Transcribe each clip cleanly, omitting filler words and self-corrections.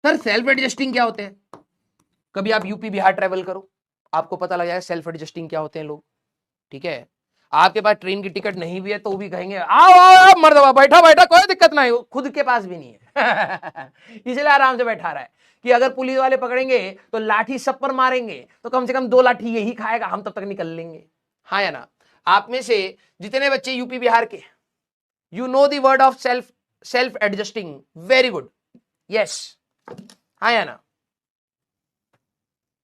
Sir self adjusting क्या होते हैं? कभी आप यूपी बिहार ट्रेवल करो, आपको पता लग जाएगा सेल्फ एडजस्टिंग क्या होते हैं लोग। ठीक है, आपके पास ट्रेन की टिकट नहीं भी है तो भी कहेंगे आओ आओ आओ मर्दवा, बैठा बैठा, कोई दिक्कत नहीं, खुद के पास भी नहीं है इसलिए आराम से बैठा रहा है कि अगर पुलिस वाले पकड़ेंगे तो लाठी सब पर मारेंगे तो कम से कम 2 लाठी यही खाएगा, हम तब तक निकल लेंगे। हाँ या ना? आप में से जितने बच्चे यूपी बिहार के, you know the word of self adjusting, very good, yes. हाँ या ना?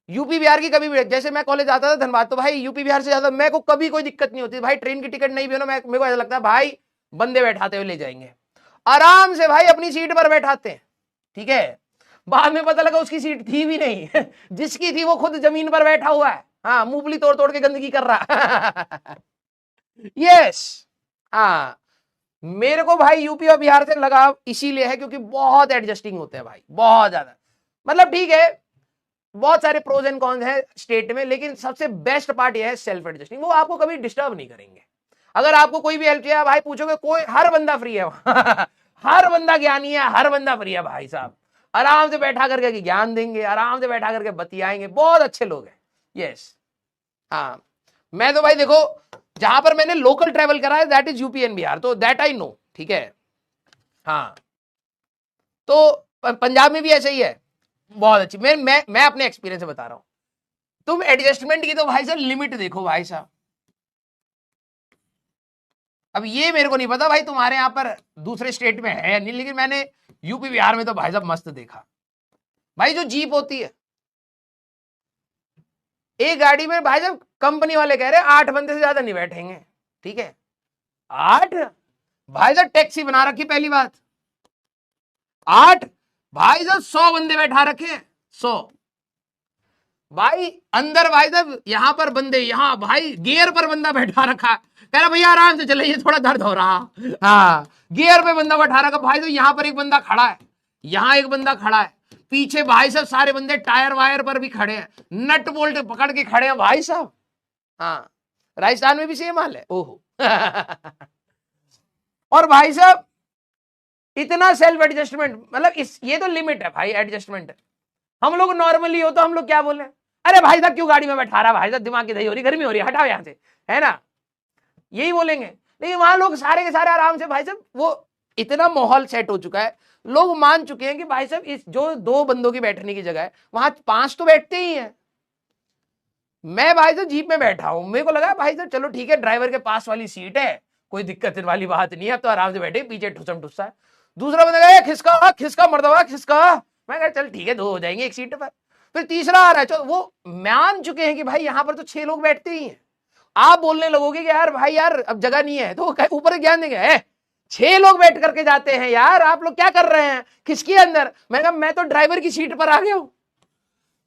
यूपी बिहार की कभी भी, जैसे मैं कॉलेज आता था धनबाद, तो भाई यूपी बिहार से ज्यादा मेरे को कभी कोई दिक्कत नहीं होती भाई। ट्रेन की टिकट नहीं भी हो ना, मेरे को ऐसा लगता है भाई बंदे बैठाते हुए ले जाएंगे आराम से, भाई अपनी सीट पर बैठाते हैं। ठीक है, बाद में पता लगा उसकी सीट थी भी नहीं जिसकी थी वो खुद जमीन पर बैठा हुआ है, हाँ, मूंगफली तोड़ तोड़ के गंदगी कर रहा यस। हाँ, मेरे को भाई यूपी और बिहार से लगाव इसीलिए है क्योंकि बहुत एडजस्टिंग होते हैं भाई, बहुत ज्यादा। मतलब ठीक है, बहुत सारे प्रोज एंड कॉन्स हैं स्टेट में, लेकिन सबसे बेस्ट पार्ट यह है सेल्फ एडजस्टिंग। वो आपको कभी डिस्टर्ब नहीं करेंगे। अगर आपको कोई भी हेल्प चाहिए भाई पूछोगे, कोई, हर बंदा फ्री है हर बंदा ज्ञानी है, हर बंदा फ्री है भाई साहब। आराम से बैठा करके ज्ञान देंगे, आराम से बैठा करके बतियाएंगे, बहुत अच्छे लोग हैं। यस। हाँ, मैं तो भाई देखो, जहां पर मैंने लोकल ट्रेवल करा है that is UP and Bihar, तो दैट आई नो। ठीक है, हाँ, तो पंजाब में भी ऐसे ही है, बहुत अच्छी। मैं अपने एक्सपीरियंस से बता रहा हूं। तुम एडजस्टमेंट की तो भाई साहब लिमिट देखो भाई साहब। अब ये मेरे को नहीं पता भाई तुम्हारे यहां पर दूसरे स्टेट में है या नहीं, लेकिन मैंने यूपी बिहार में तो भाई साहब मस्त देखा। भाई जो जीप होती है, एक गाड़ी में भाई साहब कंपनी वाले कह रहे हैं 8 बंदे से ज्यादा नहीं बैठेंगे। ठीक है, 8 भाई साहब टैक्सी बना रखी, पहली बात 8 भाई साहब 100 बंदे बैठा रखे, 100 भाई अंदर, भाई साहब यहां पर बंदे, यहां भाई गियर पर बंदा बैठा रखा, कह रहा भैया आराम से चले, ये थोड़ा दर्द हो रहा। हाँ, गियर पे बंदा बैठा रखा भाई साहब, यहां पर एक बंदा खड़ा है, यहां एक बंदा खड़ा है, पीछे भाई साहब सारे बंदे टायर वायर पर भी खड़े हैं, नट बोल्ट पकड़ के खड़े हैं भाई साहब। हाँ, राजस्थान में भी सेम हाल है, ओहो और भाई साहब इतना सेल्फ एडजस्टमेंट, मतलब ये तो लिमिट है भाई एडजस्टमेंट। हम लोग नॉर्मली हो तो हम लोग क्या बोले, अरे भाई साहब क्यों गाड़ी में बैठा रहा, भाई साहब दिमाग की दही हो रही, गर्मी हो रही है, हटाओ यहां से, है ना, यही बोलेंगे। लेकिन वहां लोग सारे के सारे आराम से, भाई साहब वो इतना माहौल सेट हो चुका है, लोग मान चुके हैं कि भाई साहब इस जो 2 बंदों की बैठने की जगह है वहां 5 तो बैठते ही हैं। मैं भाई साहब जीप में बैठा हूं, मेरे को लगा भाई साहब चलो ठीक है, ड्राइवर के पास वाली सीट है, कोई दिक्कत वाली बात नहीं है, अब तो आराम से बैठे, पीछे ठुसम ठुस्सा है। दूसरा बंदा कहा खिसका खिसका मर्दवा खिसका, मैं कहा चल ठीक है 2 हो जाएंगे एक सीट पर। फिर तीसरा आ रहा है, वो मान चुके हैं कि भाई यहां पर तो 6 लोग बैठते ही हैं। आप बोलने लगोगे कि यार भाई यार अब जगह नहीं है, तो ऊपर ज्ञान देंगे 6 लोग बैठ करके जाते हैं यार, आप लोग क्या कर रहे हैं, किसके अंदर। मैं कहा मैं तो ड्राइवर की सीट पर आ गया हूं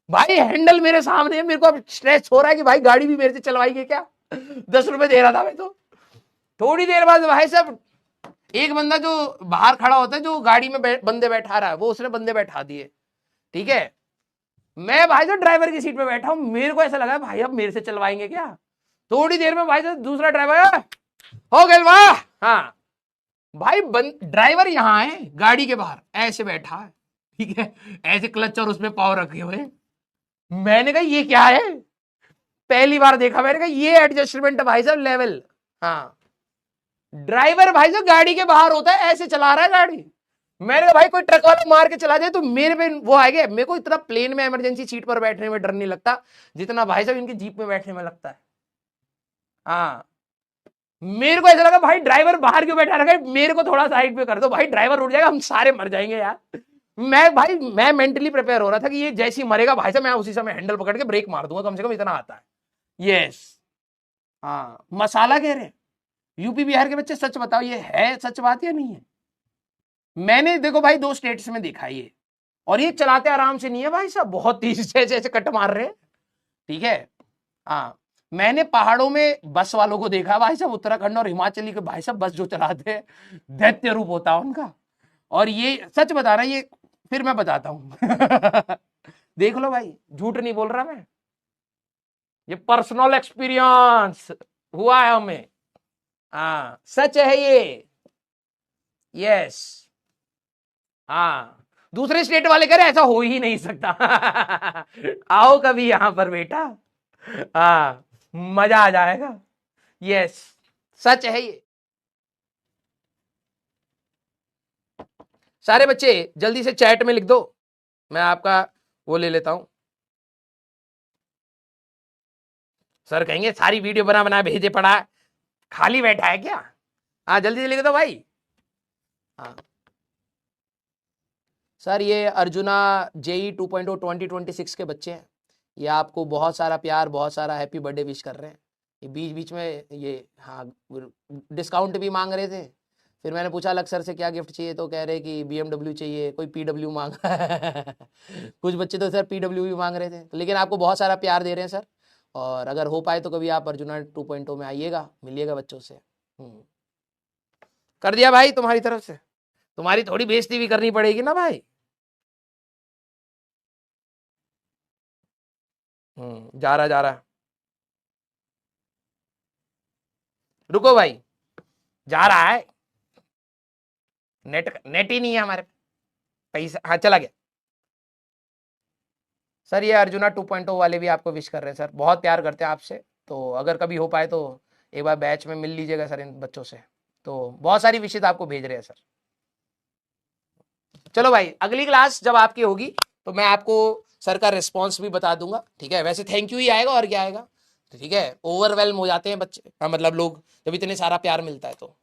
भाई, हैंडल मेरे सामने है, मेरे को अब स्ट्रेस हो रहा है कि भाई गाड़ी भी मेरे से चलवाएंगे क्या 10 रुपए दे रहा था मैं तो। थोड़ी देर बाद भाई साहब एक बंदा जो बाहर खड़ा होता है, जो गाड़ी में बंदे बैठा रहा है, वो उसने बंदे बैठा दिए। ठीक है, मैं भाई साहब ड्राइवर की सीट पे बैठा हूं, मेरे को ऐसा लगा भाई अब मेरे से चलवाएंगे क्या। थोड़ी देर में भाई साहब दूसरा ड्राइवर हो गया वाह, हाँ भाई ड्राइवर यहां है गाड़ी के बाहर ऐसे बैठा है, ठीक है, ऐसे क्लच और उसमें पावर रखे हुए। मैंने कहा ये क्या है, पहली बार देखा, मैंने कहा ये एडजस्टमेंट है भाई साहब लेवल। हाँ, ड्राइवर भाई साहब गाड़ी के बाहर होता है, ऐसे चला रहा है गाड़ी। मैंने कहा भाई कोई ट्रक वाला मार के चला जाए तो मेरे पे वो आएगा। मेरे को इतना प्लेन में इमरजेंसी सीट पर बैठने में डर नहीं लगता जितना भाई साहब इनकी जीप में बैठने में लगता है। हाँ, मेरे को ऐसा लगा भाई ड्राइवर बाहर क्यों बैठा रखा है, मेरे को थोड़ा साइड पे कर दो भाई, ड्राइवर उठ जाएगा हम सारे मर जाएंगे यार। मैं मेंटली प्रिपेयर हो रहा था कि ये जैसे ही मरेगा भाई साहब मैं उसी समय हैंडल पकड़ के ब्रेक मार दूंगा, कम से कम इतना आता है। यस। हाँ, मसाला कह रहे हैं यूपी बिहार के बच्चे, सच बताओ ये है सच बात या नहीं है। मैंने देखो भाई 2 स्टेट्स में देखा ये, और ये चलाते आराम से नहीं है भाई साहब, बहुत तेजी से ऐसे कट मार रहे हैं। ठीक है, हाँ, मैंने पहाड़ों में बस वालों को देखा भाई साहब, उत्तराखंड और हिमाचली के भाई साहब बस जो चलाते हैं, दैत्य रूप होता है उनका। और ये सच बता रहा है, ये फिर मैं बताता हूं देख लो भाई, झूठ नहीं बोल रहा मैं, ये पर्सनल एक्सपीरियंस हुआ है हमें। हाँ, सच है ये। यस। हाँ, दूसरे स्टेट वाले कह रहे ऐसा हो ही नहीं सकता। आओ कभी यहां पर बेटा, हाँ मजा आ जाएगा। यस सच है ये। सारे बच्चे जल्दी से चैट में लिख दो, मैं आपका वो ले लेता हूं। सर कहेंगे सारी वीडियो बना बना भेजे पड़ा, खाली बैठा है क्या? हाँ जल्दी से लिख दो भाई। हाँ सर ये अर्जुना जेई 2.0 2026 के बच्चे हैं, ये आपको बहुत सारा प्यार, बहुत सारा हैप्पी बर्थडे विश कर रहे हैं। ये बीच बीच में ये हाँ डिस्काउंट भी मांग रहे थे, फिर मैंने पूछा अलग सर से क्या गिफ्ट चाहिए, तो कह रहे कि BMW चाहिए, कोई PW मांग कुछ बच्चे तो सर PW भी मांग रहे थे, तो लेकिन आपको बहुत सारा प्यार दे रहे हैं सर। और अगर हो पाए तो कभी आप अर्जुना 2.0 में आइएगा, मिलिएगा बच्चों से। कर दिया भाई तुम्हारी तरफ से, तुम्हारी थोड़ी बेइज्जती भी करनी पड़ेगी ना भाई। जा रहा रुको भाई, जा रहा है, नेट ही नहीं है हमारे पैसा। हाँ चला गया सर। ये अर्जुना 2.0 वाले भी आपको विश कर रहे हैं सर, बहुत प्यार करते हैं आपसे, तो अगर कभी हो पाए तो एक बार बैच में मिल लीजिएगा सर इन बच्चों से, तो बहुत सारी विशेष आपको भेज रहे हैं सर। चलो भाई अगली क्लास जब आपकी होगी तो मैं आपको सर का रिस्पॉन्स भी बता दूंगा, ठीक है? वैसे थैंक यू ही आएगा और क्या आएगा, ठीक है? ओवरवेल्म हो जाते हैं बच्चे, मतलब लोग, जब इतने सारा प्यार मिलता है तो